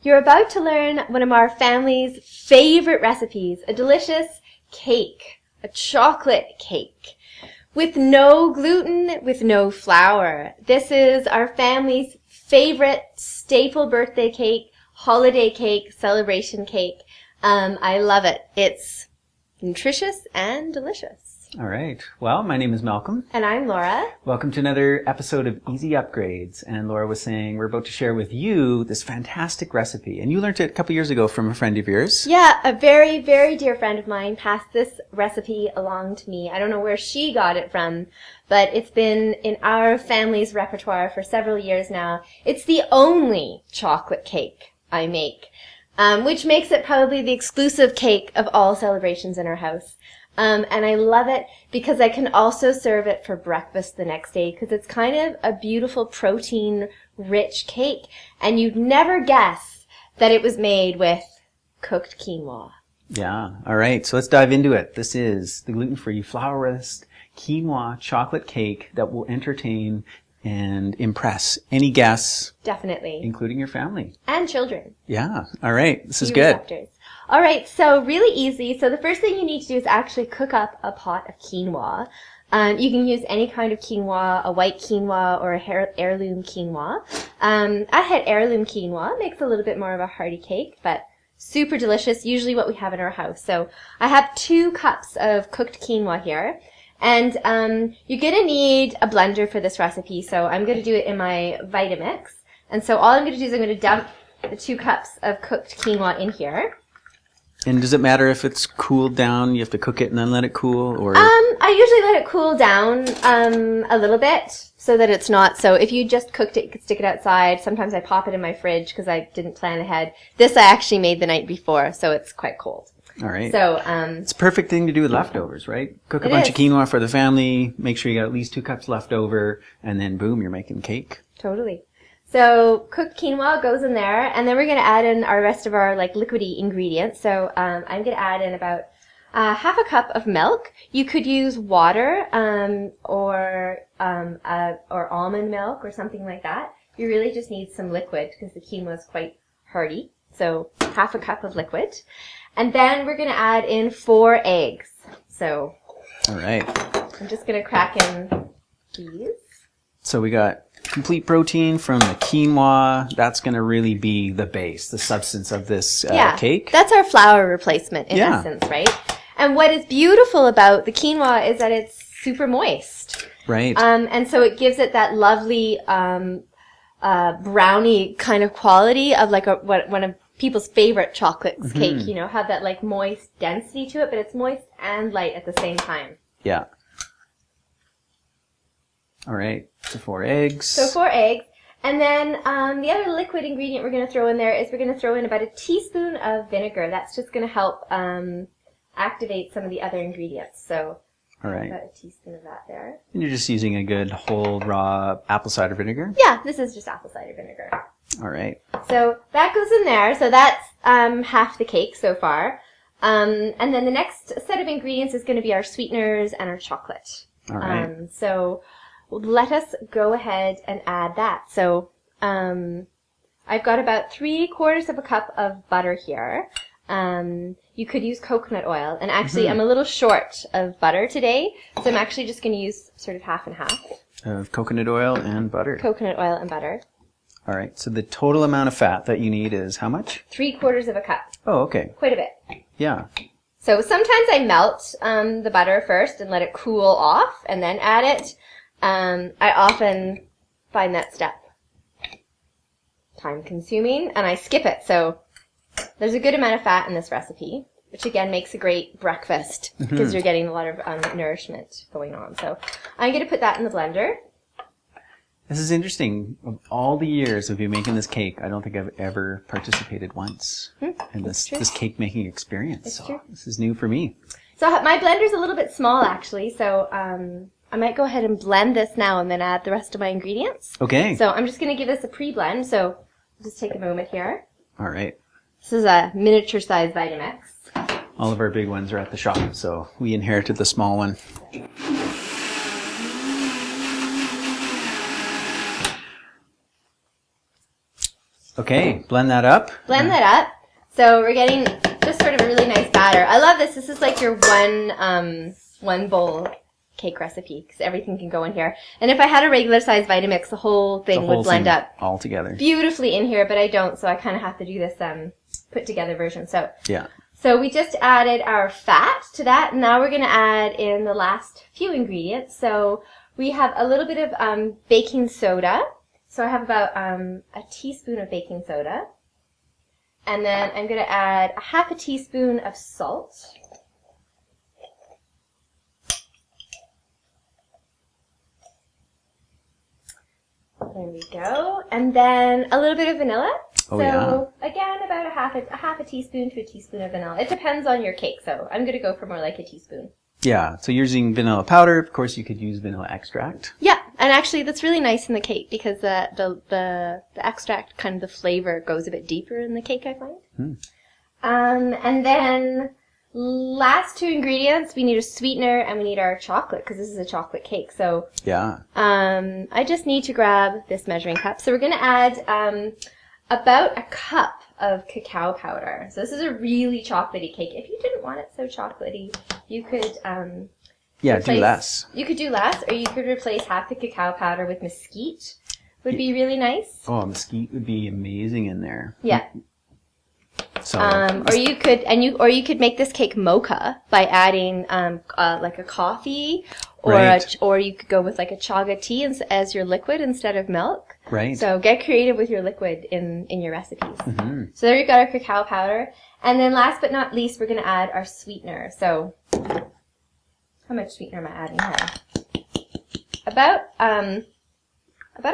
You're about to learn one of our family's favorite recipes, a delicious cake, a chocolate cake, with no gluten, with no flour. This is our family's favorite staple birthday cake, holiday cake, celebration cake. I love it. It's nutritious and delicious. All right. Well, my name is Malcolm. And I'm Laura. Welcome to another episode of Easy Upgrades. And Laura was saying we're about to share with you this fantastic recipe. And you learned it a couple years ago from a friend of yours. Yeah, a very, very dear friend of mine passed this recipe along to me. I don't know where she got it from, but it's been in our family's repertoire for several years now. It's the only chocolate cake I make, which makes it probably the exclusive cake of all celebrations in our house. And I love it because I can also serve it for breakfast the next day because it's kind of a beautiful protein-rich cake. And you'd never guess that it was made with cooked quinoa. Yeah. All right. So let's dive into it. This is the gluten-free, flourless quinoa chocolate cake that will entertain and impress any guests. Definitely. Including your family. And children. Yeah. All right. This is good. Receptors. All right, so really easy. So the first thing you need to do is actually cook up a pot of quinoa. You can use any kind of quinoa, a white quinoa or a heirloom quinoa. I had heirloom quinoa. It makes a little bit more of a hearty cake, but super delicious, usually what we have in our house. So I have 2 cups of cooked quinoa here. And you're going to need a blender for this recipe, so I'm going to do it in my Vitamix. And so all I'm going to do is I'm going to dump the 2 cups of cooked quinoa in here. And does it matter if it's cooled down? You have to cook it and then let it cool, or? I usually let it cool down a little bit so that it's not. So if you just cooked it, you could stick it outside. Sometimes I pop it in my fridge because I didn't plan ahead. This I actually made the night before, so it's quite cold. All right. So it's a perfect thing to do with leftovers, right? Cook a bunch of quinoa for the family. Make sure you got at least 2 cups left over, and then boom, you're making cake. Totally. So cooked quinoa goes in there, and then we're going to add in our rest of our liquidy ingredients. So I'm going to add in about half a cup of milk. You could use water or almond milk or something like that. You really just need some liquid because the quinoa is quite hearty. So half a cup of liquid. And then we're going to add in 4 eggs. So all right. I'm just going to crack in these. So we got complete protein from the quinoa. That's going to really be the base, the substance of this cake. That's our flour replacement in essence, right? And what is beautiful about the quinoa is that it's super moist. Right. And so it gives it that lovely brownie kind of quality of like one of people's favorite chocolate cake, you know, have that like moist density to it, but it's moist and light at the same time. Yeah. All right, so 4 eggs. So 4 eggs. And then the other liquid ingredient we're going to throw in there is we're going to throw in about a teaspoon of vinegar. That's just going to help activate some of the other ingredients. So all right. About a teaspoon of that there. And you're just using a good whole raw apple cider vinegar? Yeah, this is just apple cider vinegar. All right. So that goes in there. So that's half the cake so far. And then the next set of ingredients is going to be our sweeteners and our chocolate. All right. So let us go ahead and add that. So I've got about 3/4 of a cup of butter here. You could use coconut oil. And actually, I'm a little short of butter today, so I'm actually just going to use sort of half and half. Of coconut oil and butter. Coconut oil and butter. All right. So the total amount of fat that you need is how much? 3/4 of a cup. Oh, okay. Quite a bit. Yeah. So sometimes I melt the butter first and let it cool off and then add it. I often find that step time-consuming, and I skip it. So there's a good amount of fat in this recipe, which again makes a great breakfast because you're getting a lot of nourishment going on. So I'm going to put that in the blender. This is interesting. Of all the years of you making this cake, I don't think I've ever participated once in this cake making experience. So this is new for me. So my blender's a little bit small actually, so I might go ahead and blend this now and then add the rest of my ingredients. Okay. So I'm just going to give this a pre-blend, so I'll just take a moment here. All right. This is a miniature-sized Vitamix. All of our big ones are at the shop, so we inherited the small one. Okay, blend that up. Blend that up. So we're getting just sort of a really nice batter. I love this. This is like your one bowl cake recipe because everything can go in here. And if I had a regular size Vitamix, the whole thing would blend up all together beautifully in here, but I don't, so I kind of have to do this put together version. So yeah. So we just added our fat to that. Now we're going to add in the last few ingredients. So we have a little bit of baking soda. So I have about a teaspoon of baking soda. And then I'm going to add a half a teaspoon of salt. There we go. And then a little bit of vanilla. Oh, so again, about a half a teaspoon to a teaspoon of vanilla. It depends on your cake, so I'm going to go for more like a teaspoon. Yeah, so you're using vanilla powder. Of course, you could use vanilla extract. Yeah, and actually that's really nice in the cake because the extract, kind of the flavor, goes a bit deeper in the cake, I find. And then last two ingredients, we need a sweetener and we need our chocolate because this is a chocolate cake. So yeah, I just need to grab this measuring cup. So we're going to add about a cup of cacao powder. So this is a really chocolatey cake. If you didn't want it so chocolatey, you could do less. You could do less, or you could replace half the cacao powder with mesquite. Would be really nice. Oh, mesquite would be amazing in there. Yeah. So, or you could make this cake mocha by adding like a coffee, or right. or you could go with like a chaga tea as your liquid instead of milk. Right. So get creative with your liquid in your recipes. Mm-hmm. So there we've got our cacao powder, and then last but not least, we're going to add our sweetener. So how much sweetener am I adding here? About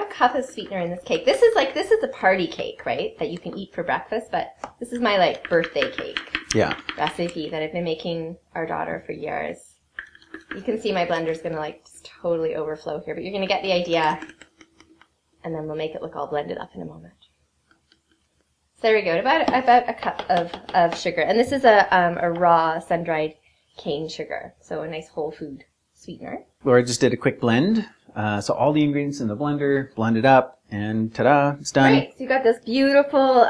a cup of sweetener in this cake. This is a party cake, right? That you can eat for breakfast, but this is my like birthday cake recipe that I've been making our daughter for years. You can see my blender's gonna like just totally overflow here, but you're gonna get the idea, and then we'll make it look all blended up in a moment. So there we go, about a cup of sugar, and this is a raw sun-dried cane sugar, so a nice whole food sweetener. Laura just did a quick blend. So all the ingredients in the blender, blend it up, and ta-da, it's done. Right, so you got this beautiful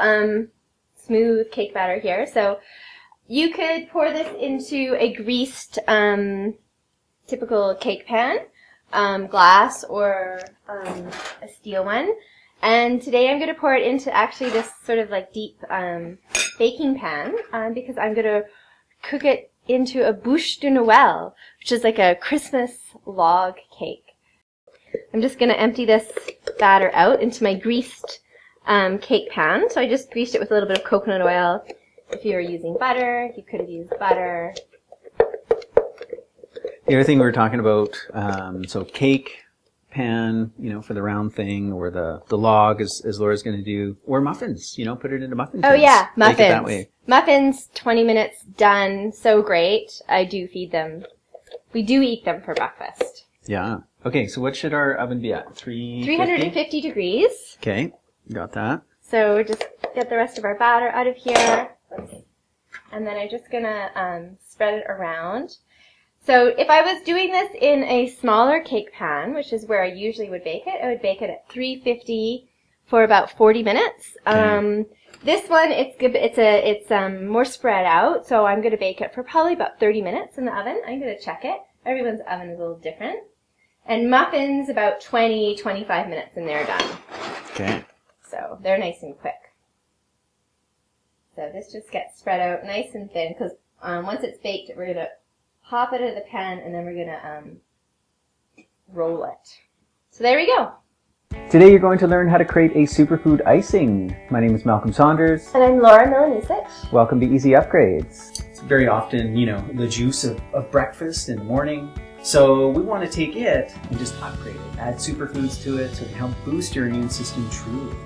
smooth cake batter here. So you could pour this into a greased typical cake pan, glass or a steel one. And today I'm going to pour it into actually this sort of like deep baking pan because I'm going to cook it into a bûche de Noël, which is like a Christmas log cake. I'm just going to empty this batter out into my greased cake pan. So I just greased it with a little bit of coconut oil. If you were using butter, you could have used butter. The other thing we were talking about, so cake pan, for the round thing, or the log, as Laura's going to do, or muffins, put it into muffin tins. Oh yeah, muffins. Bake it that way. Muffins, 20 minutes, done. So great. I do feed them. We do eat them for breakfast. Yeah. Okay, so what should our oven be at? 350 degrees. Okay, got that. So we'll just get the rest of our batter out of here. And then I'm just going to spread it around. So if I was doing this in a smaller cake pan, which is where I usually would bake it, I would bake it at 350 for about 40 minutes. Okay. This one, it's more spread out, so I'm going to bake it for probably about 30 minutes in the oven. I'm going to check it. Everyone's oven is a little different. And muffins, about 20, 25 minutes, and they're done. Okay. So they're nice and quick. So this just gets spread out nice and thin, because once it's baked, we're going to pop it out of the pan, and then we're going to roll it. So there we go. Today you're going to learn how to create a superfood icing. My name is Malcolm Saunders. And I'm Laura Milanisic. Welcome to Easy Upgrades. It's very often, the juice of breakfast in the morning. So we want to take it and just upgrade it. Add superfoods to it to help boost your immune system truly.